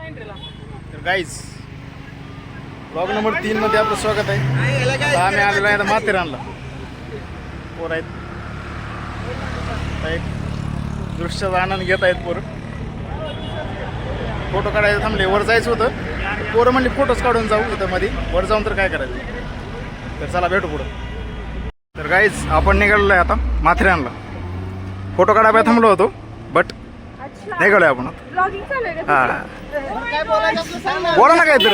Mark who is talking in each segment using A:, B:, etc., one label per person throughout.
A: तर guys blog number 3 मध्ये आपलं स्वागत आहे. आता आम्ही आलेलो आहे माथेरानला. पोर आहेत एक दृश्याचा आनंद घेत आहेत पोरं. फोटो काढायला थांबले. वर जायचं होतं, पोरं म्हणली फोटोच काढून जाऊ इथं मध्ये. वर जाऊन तर काय करायचं, तर चला भेटू पुढं. तर गाईज आपण निघालेलो आहे आता माथेरानला. फोटो काढायला थांबलो होतो बट निघालोय आपण. हा बोला ना काहीतरी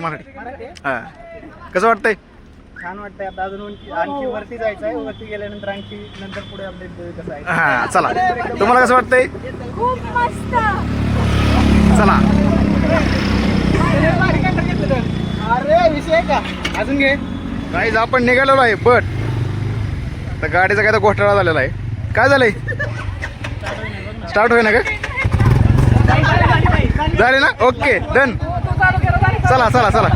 A: मराठी हा. कसं वाटतंय?
B: छान वाटतंय. आता अजून आणखी वरती जायचं आहे. वरती गेल्यानंतर आणखी नंतर पुढे अपडेट देऊ कसं आहे.
A: हा चला. तुम्हाला कसं वाटतंय?
C: खूप मस्त.
A: चला.
B: अरे विषय का अजून घे.
A: गाईज आपण निघालेलो आहे बट तर गाडीचा काय तर घोटाळा झालेला आहे. काय झालंय? स्टार्ट होय ना का? झाले ना? Okay done. चला चला चला.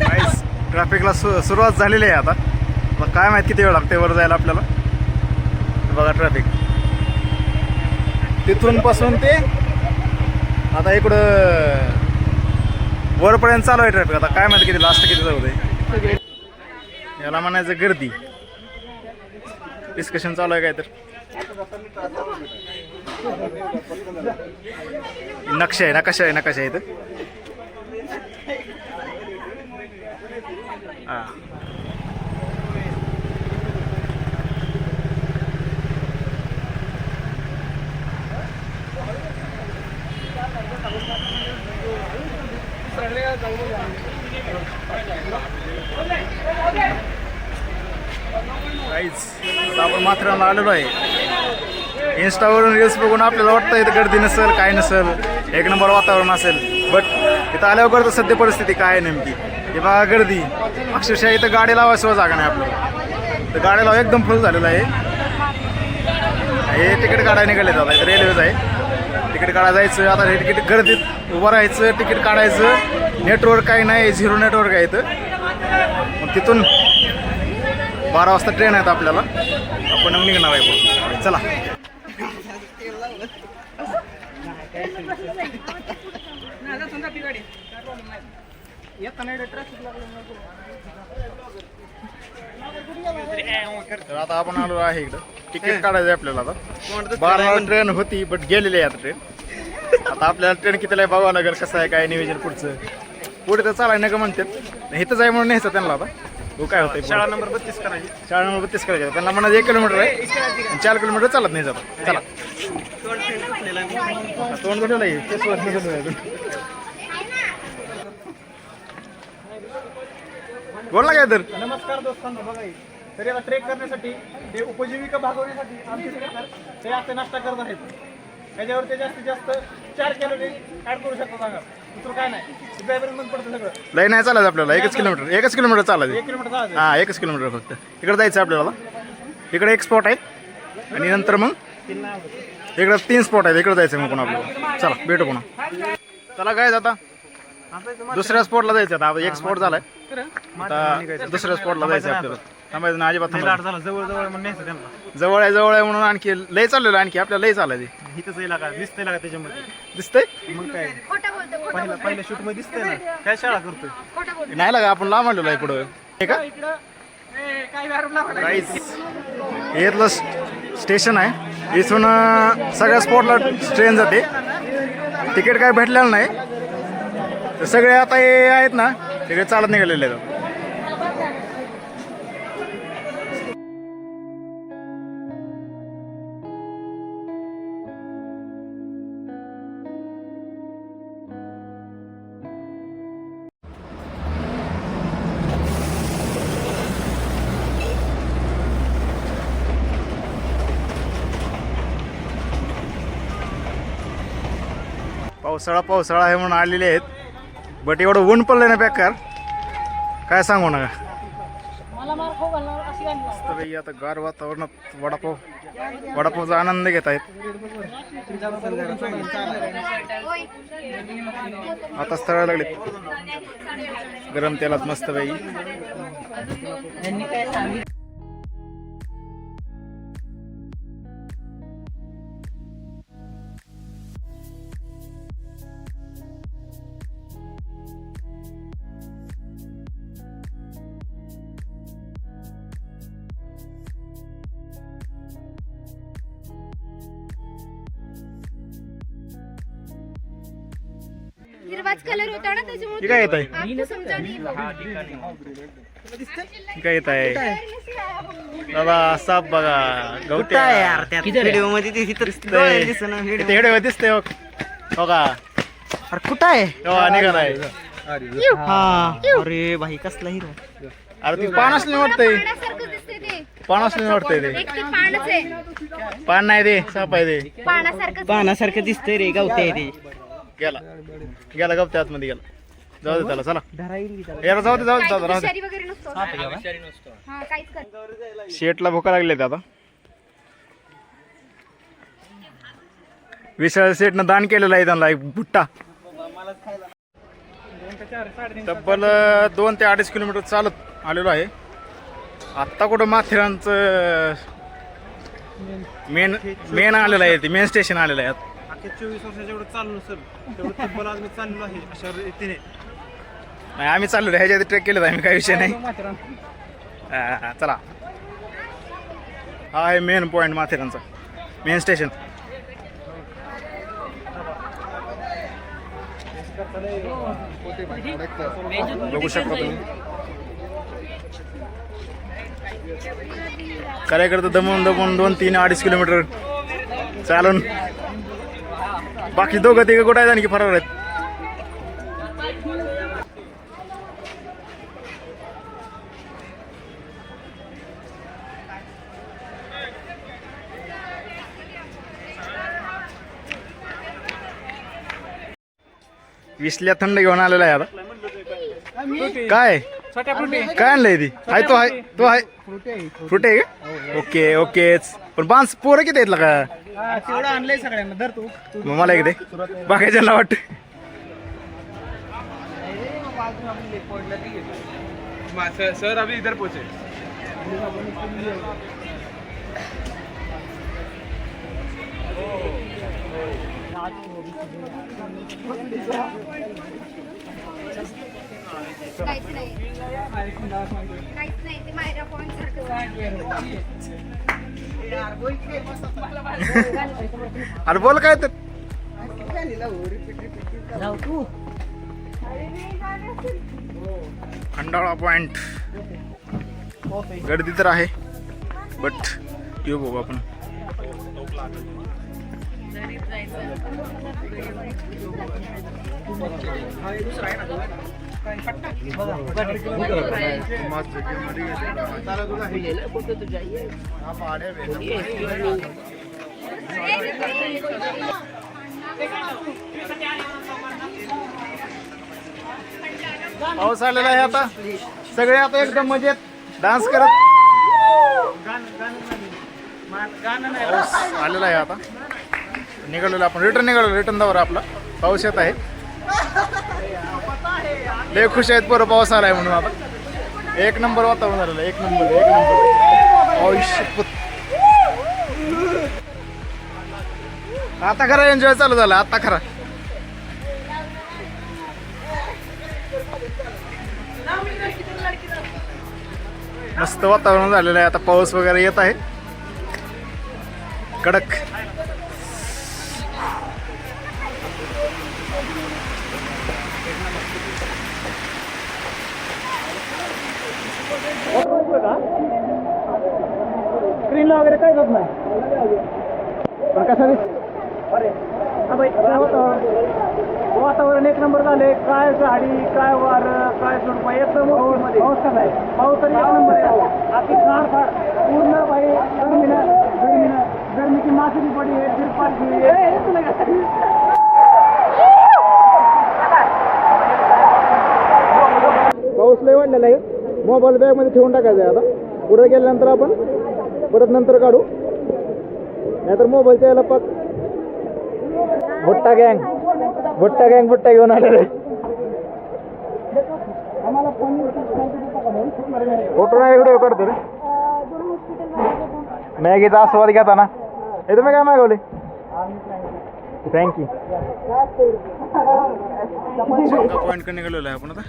A: गाईज ट्रॅफिकला सुरुवात झालेली आहे आता. काय माहित किती वेळ लागते वर जायला आपल्याला. बघा ट्रॅफिक तिथून पासून ते आता इकडं वरपर्यंत चालू आहे ट्रॅफिक. आता काय माहिती किती लास्ट किती जाऊ दे. याला म्हणायचं गर्दी. डिस्कशन चालू आहे काय तर. नक्षा आहे नकाशा आहे नकाशा आहे इथं. हा काहीच आपण माथेरानला आलेलो आहे. इंस्टावरून रील्स बघून आपल्याला वाटतं इथं गर्दी नसेल काय नसेल, एक नंबर वातावरण असेल. बट इथं आल्यावर तर सध्या परिस्थिती काय आहे नेमकी हे बघा. गर्दी अक्षरशः इथं गाडी लावायचं जागा नाही आपल्याला. तर गाडी लावा एकदम फुल झालेलं आहे. हे तिकीट काढायला निघाले दादा. इथं रेल्वेच आहे. तिकीट काढायला जायचं. आता हे तिकीट गर्दीत उभं राहायचं, तिकीट काढायचं. नेटवर्क काही नाही, झिरो नेटवर्क आहे इथं. मग तिथून 12 वाजता ट्रेन आहेत आपल्याला. आपण मग निघणार आहे. चला. तर आता आपण आलो आहे इकडं. तिकीट काढायचं आपल्याला. आता 12 ट्रेन होती बट गेलेली आहे आता ट्रेन. आता आपल्याला ट्रेन कितीला आहे बघावं लागेल. कसं आहे काय नियोजन पुढचं. पुढे तर चालाय नका म्हणतात. इथंच आहे म्हणून न्यायचं त्यांना. आता हो काय होतं.
B: शाळा नंबर 32 करायची.
A: शाळा नंबर 32 करायचं. त्यांना म्हणा 1 किलोमीटर आहे. 4 किलोमीटर चालत नाही जातं. चला. तोंड कुठे नाही बोलला काय तर.
B: नमस्कार दोस्तांनो. बघा तरी आता ट्रेक करण्यासाठी ते उपजीविका भागवण्यासाठी आमचे सरकार ते आता नाश्ता करत आहेत. त्याच्यावर ते जास्तीत जास्त 4 कॅलरी ऍड करू शकतो. सांगा दुसरं काय नाही. ड्रायव्हर बंद पडतं सगळं.
A: लय नाही चालायचं आपल्याला. 1 किलोमीटर चालायचं.
B: 1 किलोमीटर चालायचं.
A: हा 1 किलोमीटर फक्त. इकडे जायचं आपल्याला. इकडे एक स्पॉट आहे आणि नंतर मग इकडे 3 स्पॉट आहेत. इकडे जायचं मग पुन्हा आपल्याला. चला भेटू पुन्हा. चला काय आता दुसऱ्या स्पॉटला जायचं. आता एक स्पॉट झालाय. आता दुसऱ्या स्पॉटला जायचं आपल्याला. थांबायचं ना अजिबात.
B: झाला जवळ म्हणून न्यायचं त्यांना.
A: जवळ आहे म्हणून आणखी लय चाललेलं. आणखी आपल्याला लय चालायचं.
B: इथंच इलाका दिसतंय लागा त्याच्यामध्ये.
A: दिसतंय
B: मग काय पहिल्या शूट मध्ये दिसतंय ना. काय शाळा करतोय
A: नाही लागा. आपण लांब आलेलो आहे पुढं. हे का
B: काहीच
A: इथलं स्टेशन आहे. इथून सगळ्या स्पॉटला ट्रेन जाते. तिकीट काय भेटलेलं नाही. तर सगळे आता हे आहेत ना सगळे चालत निघालेले आहेत. पावसाळा आहे म्हणून आलेले आहेत. बट एवढं ऊन पडलं ना बेकार काय सांगू नका. आता गार वातावरणात वडापावचा आनंद घेत आहेत. आता स्थळाला लागले गरम तेलात मस्त बाई.
C: हिरवाच कलर होता ना त्याच्यामुळे
A: हे काय येत आहे
C: आपको समजा नहीं वो.
A: हे काय येत आहे बाबा साप बघा गवते
D: यार त्या व्हिडिओ मध्ये ते इथं डोळे दिसेना व्हिडिओ.
A: इथे हेडे दिसते हो का
D: अरे कुठं आहे
A: निघालाय
D: हा अरे भाई कसला हिरो
A: अरे ती पान असले वाटतंय
C: पानासारखं दिसते ते.
A: पान असले वाटतंय ते
C: एक ते पानच आहे.
A: पान नाही ते साप आहे ते
C: पानासारखं
D: पानासारखं दिसतंय रे गवते ते
A: गेला गेला गवत्या आतमध्ये गेला जाऊ दे त्याला चला
D: धराईल
A: याला जाऊ दे जाऊ दे
C: काही
A: राहू दे
C: हुशारी वगैरे नसतो हा काहीच करत.
A: शेटला भुका लागले आता विशाल शेटनं दान केलेलं आहे त्यांना एक भुट्टा तब्बल 2 ते 2.5 किलोमीटर चालत आलेलो आहे आत्ता कुठं माथेरानचं मेन आलेलं आहे ते मेन स्टेशन आलेलं आहे
B: अख्ख्या 24 वर्षाच्या एवढं चाललो नसेल तेवढं तब्बल आज मी चाललेलो आहे अशा रीतीने.
A: नाही आम्ही चाललो रे ह्याच्या आधी ट्रेक केलं आम्ही काही विषय नाही चला हा आहे मेन पॉईंट माथेरानचा मेन स्टेशन बघू शकता तुम्ही काय करतो दमून 2, 3, 2.5 किलोमीटर चालून बाकी 2-3 कुठं आहेत आणखी फरार आहेत विसल्या थंड घेऊन आलेला आहे आता काय काय आणलंय ती आहे तो आहे फ्रूट आहे का ओके ओकेच पण बांस पोरं किती आहेत का
B: तेवढं आणलंय सगळ्यांना धर तू
A: मग मला एक दे बाकीच्याला वाटत
B: सर अभी इधर पहुंचे.
C: काहीच नाही काहीच नाही ते मायरा पॉइंट सारखं.
A: अरे बोल काय तर खंडाळा पॉइंट गर्दी तर आहे बट येऊ बघू आपण पाऊस आलेला आहे आता सगळे आता एकदम मजेत डान्स करत पाऊस आलेला आहे आता निघालेलो आपण रिटर्न दावर आपला पाऊस येत आहे लय खुश आहेत पोरं पाऊस आलाय म्हणून आता 1 नंबर वातावरण झालेलं 1 नंबर आयुष्य आता खरा एन्जॉय चालू झाला आता खरा मस्त वातावरण झालेलं आहे आता पाऊस वगैरे येत आहे कडक
B: स्क्रीनला वगैरे काय जात नाही पण कसं वातावरण 1 नंबर झाले काय झाडी काय वार काय झुडपा एकदम पाऊस कसा आहे पाऊस तर 1 नंबर आहे आधी फार पूर्ण भाई गर्मीची मासरी पडी पाऊस लय वाढलेला आहे मोबाईल बॅग मध्ये ठेवून टाकायचं आहे आता पुढे गेल्यानंतर आपण परत नंतर काढू नाहीतर मोबाईलच्या याला पाक भुट्टा गँग घेऊन आलेले फोटो नाही व्हिडिओ काढतो रे मॅगीचा आस्वाद घेताना हे तुम्ही काय मागवले थँक्यू
A: पॉईंट कडे निघालेलो आहे आपण आता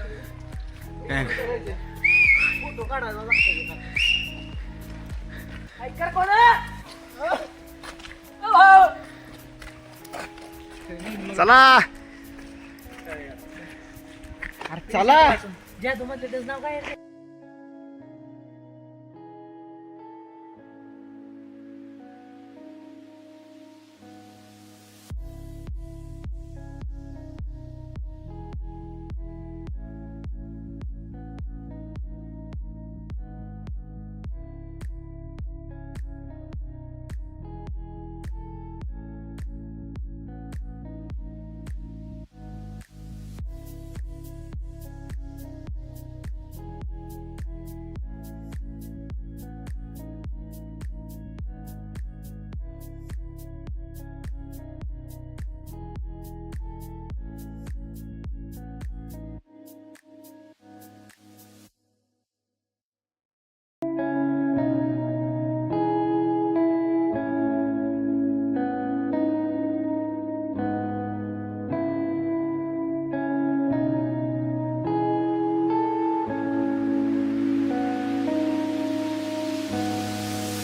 A: चला
D: चला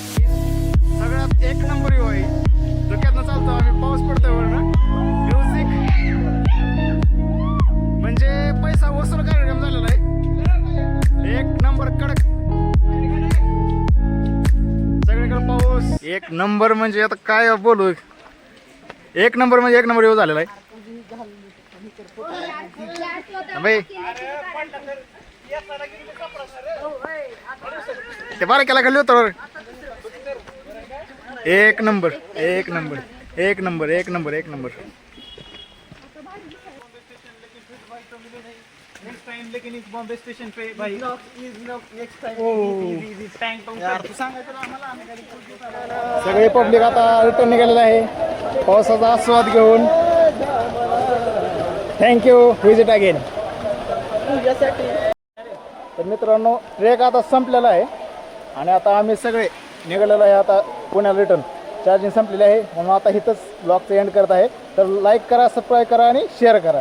A: सगळ्यात एक नंबर आहे. धुक्यातनं चालतो आम्ही, पाऊस पडतोय वरनं. म्युझिक म्हणजे पैसा वसूल कार्यक्रम झालेला आहे. एक नंबर कडक, सगळीकडे पाऊस. एक नंबर म्हणजे आता काय बोलू, एक नंबर म्हणजे एक नंबर येऊ झालेला आहे बाई. ते बारा केला खाली होतं. एक नंबर एक नंबर एक नंबर एक नंबर एक नंबर.
B: नेक्स्ट टाइम लेकिन इस बॉम्बे स्टेशन पे भाई नेक्स्ट टाइम टँक तू सांगायचं ना आम्हाला, आम्ही गाडी
A: सगळे पब्लिक आता रिटर्न निघालेलं आहे पावसाचा आस्वाद घेऊन. Thank you, visit again. तर मित्रांनो, ट्रेक आता संपलेला आहे आणि आता आम्ही सगळे निघालेलो आहे आता पुण्याला रिटर्न. चार्जिंग संपलेली आहे म्हणून आता इथंच ब्लॉगचं एंड करत आहे. तर लाईक करा, सबस्क्राईब करा आणि शेअर करा.